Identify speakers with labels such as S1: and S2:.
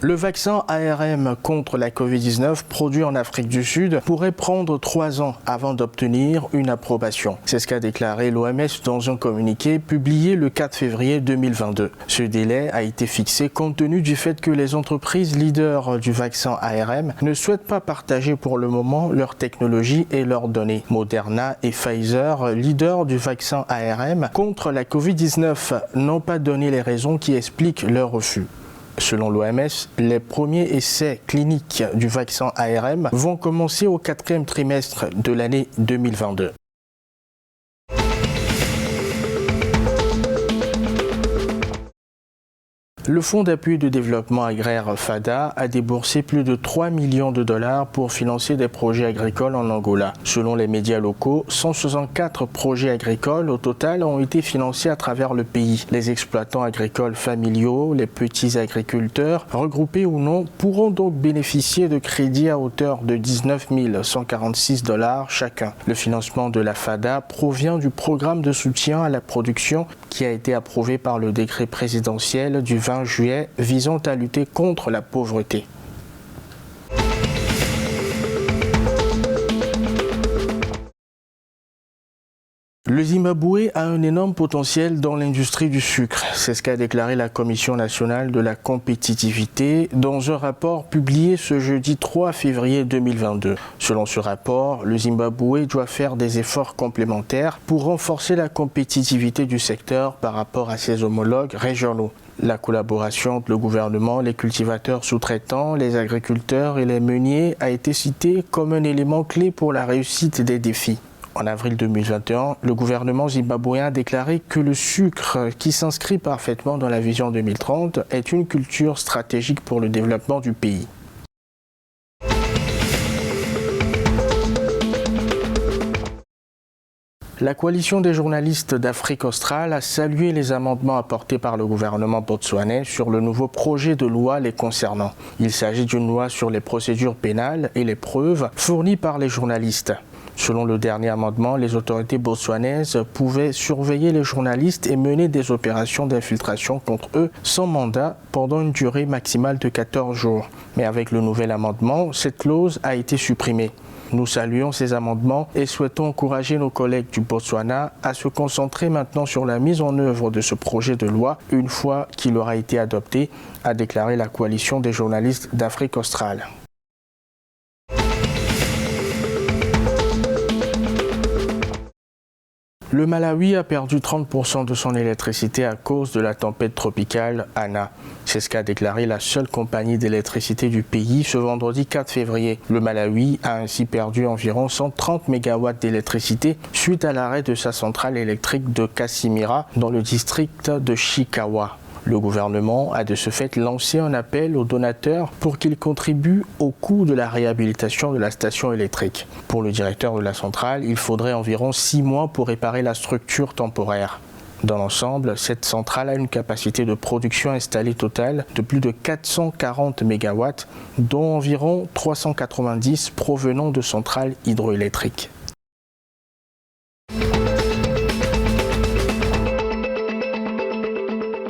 S1: Le vaccin ARM contre la Covid-19 produit en Afrique du Sud pourrait prendre 3 ans avant d'obtenir une approbation. C'est ce qu'a déclaré l'OMS dans un communiqué publié le 4 février 2022. Ce délai a été fixé compte tenu du fait que les entreprises leaders du vaccin ARM ne souhaitent pas partager pour le moment leur technologie et leurs données. Moderna et Pfizer, leaders du vaccin ARM contre la Covid-19, n'ont pas donné les raisons qui expliquent leur refus. Selon l'OMS, les premiers essais cliniques du vaccin ARM vont commencer au 4e trimestre de l'année 2022. Le Fonds d'appui de développement agraire FADA a déboursé plus de 3 millions de dollars pour financer des projets agricoles en Angola. Selon les médias locaux, 164 projets agricoles au total ont été financés à travers le pays. Les exploitants agricoles familiaux, les petits agriculteurs, regroupés ou non, pourront donc bénéficier de crédits à hauteur de 19 146 dollars chacun. Le financement de la FADA provient du programme de soutien à la production qui a été approuvé par le décret présidentiel du 20 juillet visant à lutter contre la pauvreté. Le Zimbabwe a un énorme potentiel dans l'industrie du sucre. C'est ce qu'a déclaré la Commission nationale de la compétitivité dans un rapport publié ce jeudi 3 février 2022. Selon ce rapport, le Zimbabwe doit faire des efforts complémentaires pour renforcer la compétitivité du secteur par rapport à ses homologues régionaux. La collaboration entre le gouvernement, les cultivateurs sous-traitants, les agriculteurs et les meuniers a été citée comme un élément clé pour la réussite des défis. En avril 2021, le gouvernement zimbabwéen a déclaré que le sucre, qui s'inscrit parfaitement dans la vision 2030, est une culture stratégique pour le développement du pays. La coalition des journalistes d'Afrique australe a salué les amendements apportés par le gouvernement botswanais sur le nouveau projet de loi les concernant. Il s'agit d'une loi sur les procédures pénales et les preuves fournies par les journalistes. Selon le dernier amendement, les autorités botswanaises pouvaient surveiller les journalistes et mener des opérations d'infiltration contre eux sans mandat pendant une durée maximale de 14 jours. Mais avec le nouvel amendement, cette clause a été supprimée. Nous saluons ces amendements et souhaitons encourager nos collègues du Botswana à se concentrer maintenant sur la mise en œuvre de ce projet de loi une fois qu'il aura été adopté, a déclaré la coalition des journalistes d'Afrique australe. Le Malawi a perdu 30% de son électricité à cause de la tempête tropicale Ana. C'est ce qu'a déclaré la seule compagnie d'électricité du pays ce vendredi 4 février. Le Malawi a ainsi perdu environ 130 MW d'électricité suite à l'arrêt de sa centrale électrique de Casimira dans le district de Chikawa. Le gouvernement a de ce fait lancé un appel aux donateurs pour qu'ils contribuent au coût de la réhabilitation de la station électrique. Pour le directeur de la centrale, il faudrait environ 6 mois pour réparer la structure temporaire. Dans l'ensemble, cette centrale a une capacité de production installée totale de plus de 440 MW, dont environ 390 provenant de centrales hydroélectriques.